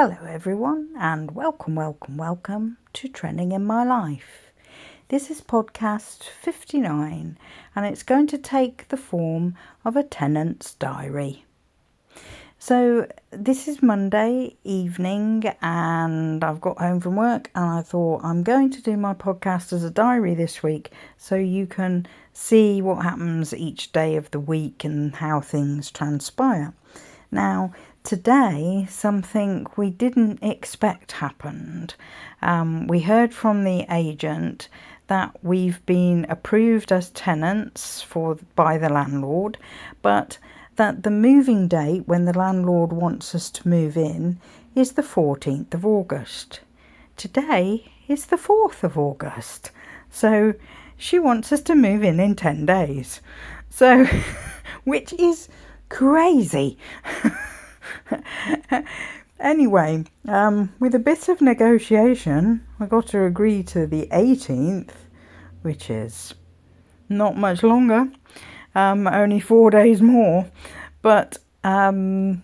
Hello everyone and welcome to Trending in My Life. This is podcast 59 and it's going to take the form of a tenant's diary. So this is Monday evening and I've got home from work and I thought I'm going to do my podcast as a diary this week so you can see what happens each day of the week and how things transpire. Now, today, something we didn't expect happened. We heard from the agent that we've been approved as tenants by the landlord, but that the moving date when the landlord wants us to move in is the 14th of August. Today is the 4th of August, so she wants us to move in 10 days. So, which is crazy. Anyway, with a bit of negotiation, I got to agree to the 18th, which is not much longer, only 4 days more. But the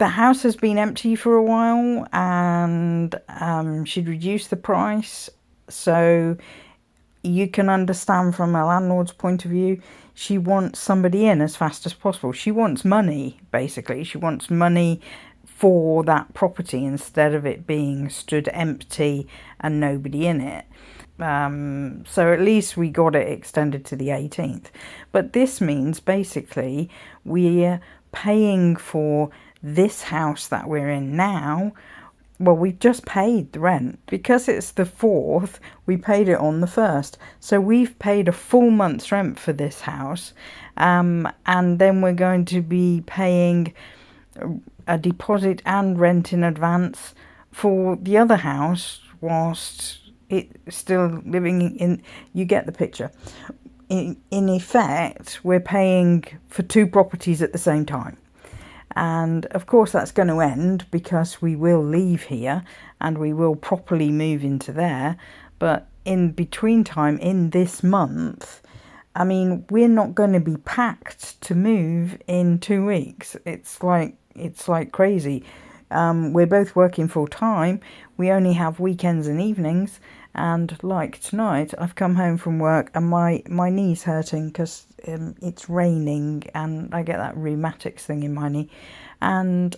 house has been empty for a while, and she'd reduced the price, so you can understand from a landlord's point of view, she wants somebody in as fast as possible. She wants money, basically. She wants money for that property instead of it being stood empty and nobody in it. So at least we got it extended to the 18th. But this means basically we're paying for this house that we're in now. Well, we've just paid the rent. Because it's the 4th, we paid it on the 1st. So we've paid a full month's rent for this house. And then we're going to be paying a deposit and rent in advance for the other house whilst it's still living in... You get the picture. In effect, we're paying for two properties at the same time. And of course that's going to end because we will leave here and we will properly move into there. But in between time, in this month, I mean, we're not going to be packed to move in 2 weeks. It's like crazy. We're both working full time. We only have weekends and evenings. And like tonight, I've come home from work and my knee's hurting because it's raining and I get that rheumatics thing in my knee. And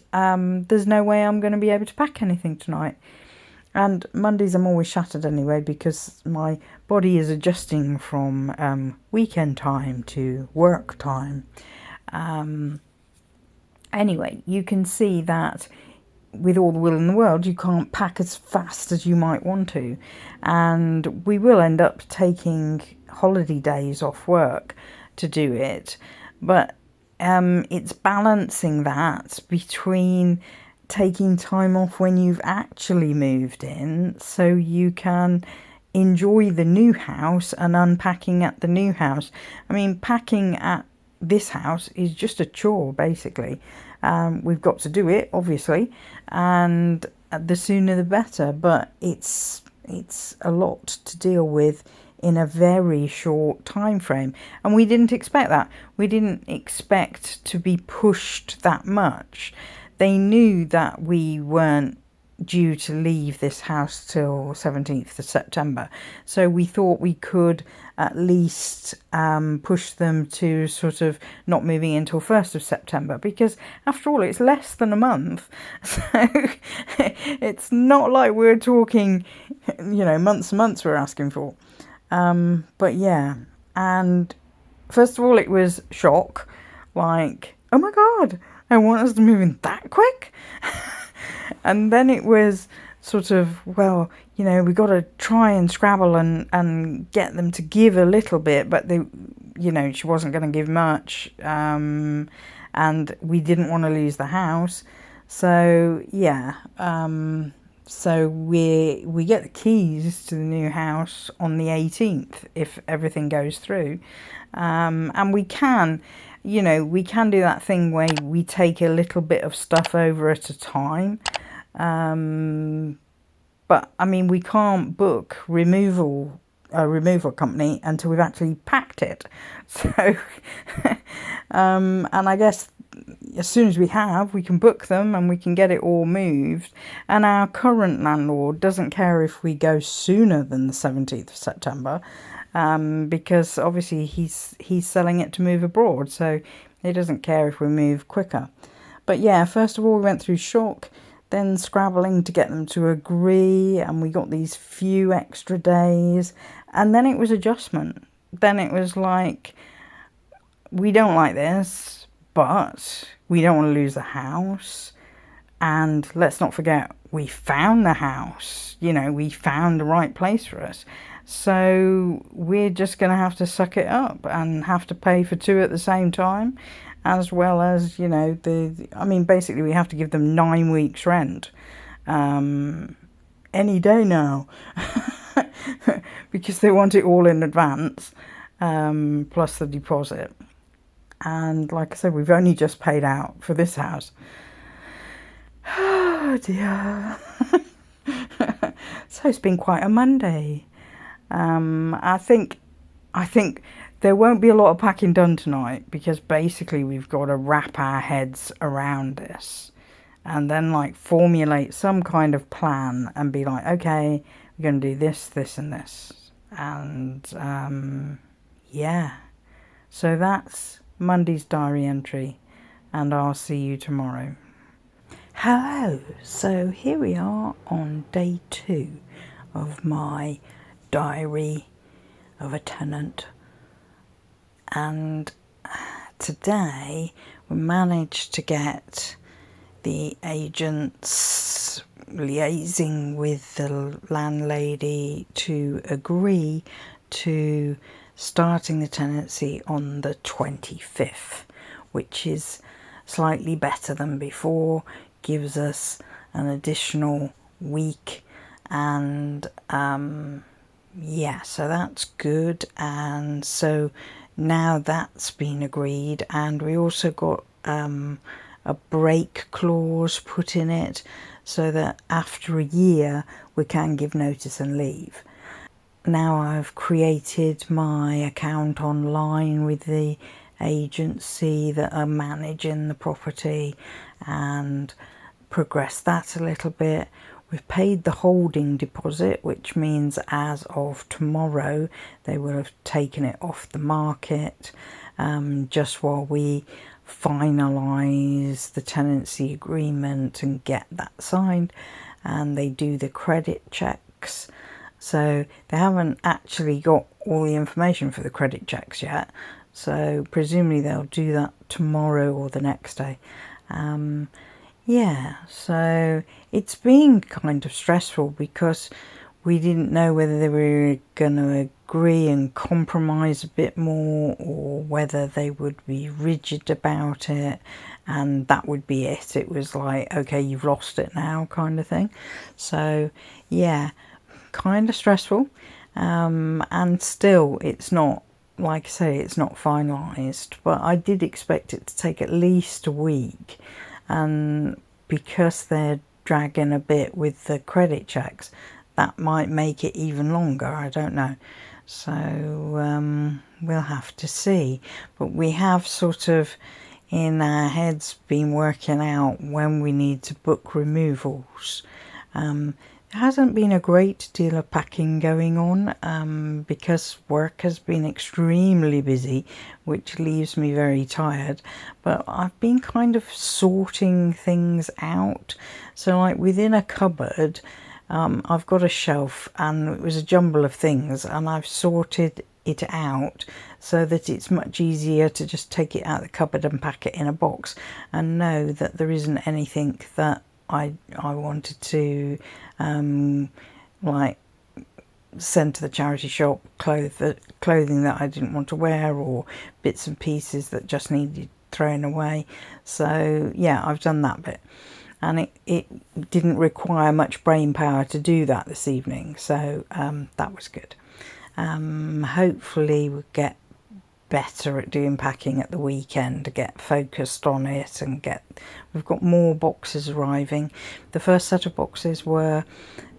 there's no way I'm going to be able to pack anything tonight. And Mondays I'm always shattered anyway because my body is adjusting from weekend time to work time. Anyway, you can see that with all the will in the world, you can't pack as fast as you might want to. And we will end up taking holiday days off work to do it. But it's balancing that between taking time off when you've actually moved in so you can enjoy the new house and unpacking at the new house. I mean, packing at this house is just a chore, basically. We've got to do it, obviously, and the sooner the better, but it's a lot to deal with in a very short time frame, and we didn't expect that. We didn't expect to be pushed that much. They knew that we weren't due to leave this house till 17th of September, so we thought we could at least push them to sort of not moving until 1st of September, because after all it's less than a month, so it's not like we're talking, months and months we're asking for. But yeah, and first of all it was shock, like, oh my god, I want us to move in that quick. And then it was sort of, well, we got to try and scrabble and get them to give a little bit, but they, she wasn't going to give much, and we didn't want to lose the house. So yeah, so we get the keys to the new house on the 18th if everything goes through, and we can do that thing where we take a little bit of stuff over at a time. But I mean, we can't book a removal company until we've actually packed it. So, and I guess as soon as we can book them and we can get it all moved. And our current landlord doesn't care if we go sooner than the 17th of September, because obviously he's selling it to move abroad, so he doesn't care if we move quicker. But yeah, first of all, we went through shock, then scrabbling to get them to agree, and we got these few extra days, and then it was adjustment. Then it was like, we don't like this, but we don't want to lose the house. And let's not forget, we found the house. You know, we found the right place for us. So we're just going to have to suck it up and have to pay for two at the same time, as well as, you know, I mean, basically we have to give them 9 weeks rent any day now because they want it all in advance, plus the deposit. And like I said, we've only just paid out for this house. Oh dear. So it's been quite a Monday. I think there won't be a lot of packing done tonight, because basically we've got to wrap our heads around this and then like formulate some kind of plan and be like, okay, we're going to do this, this and this. And yeah, so that's Monday's diary entry, and I'll see you tomorrow. Hello, so here we are on day 2 of my diary of a tenant, and today we managed to get the agents liaising with the landlady to agree to starting the tenancy on the 25th, which is slightly better than before, gives us an additional week, and yeah, so that's good. And so now that's been agreed, and we also got a break clause put in it so that after a year we can give notice and leave. Now I've created my account online with the agency that are managing the property and progressed that a little bit. We've paid the holding deposit, which means as of tomorrow they will have taken it off the market, just while we finalise the tenancy agreement and get that signed, and they do the credit checks. So they haven't actually got all the information for the credit checks yet, so presumably they'll do that tomorrow or the next day. Yeah, so it's been kind of stressful because we didn't know whether they were going to agree and compromise a bit more, or whether they would be rigid about it and that would be it. It was like, okay, you've lost it now kind of thing. So yeah, kind of stressful, and still it's not, like I say, it's not finalised, but I did expect it to take at least a week, and because they're dragging a bit with the credit checks, that might make it even longer. I don't know, so we'll have to see. But we have sort of in our heads been working out when we need to book removals. There hasn't been a great deal of packing going on because work has been extremely busy, which leaves me very tired. But I've been kind of sorting things out. So like within a cupboard, I've got a shelf and it was a jumble of things, and I've sorted it out so that it's much easier to just take it out of the cupboard and pack it in a box and know that there isn't anything that I wanted to like send to the charity shop, clothing that I didn't want to wear, or bits and pieces that just needed thrown away. So yeah, I've done that bit, and it didn't require much brain power to do that this evening, so that was good. Hopefully we'll get better at doing packing at the weekend to get focused on it, and we've got more boxes arriving. The first set of boxes were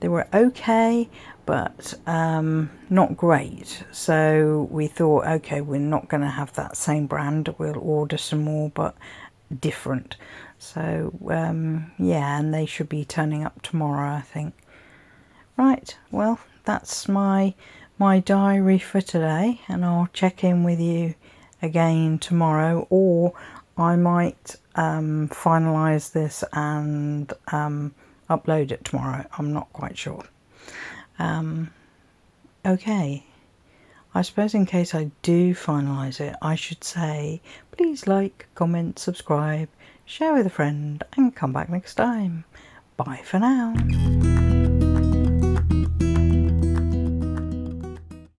okay, but not great, so we thought, okay, we're not going to have that same brand, we'll order some more, but different. So yeah, and they should be turning up tomorrow, I think. Right, well, that's my diary for today, and I'll check in with you again tomorrow, or I might finalise this and upload it tomorrow. I'm not quite sure. Okay, I suppose in case I do finalise it, I should say please like, comment, subscribe, share with a friend, and come back next time. Bye for now.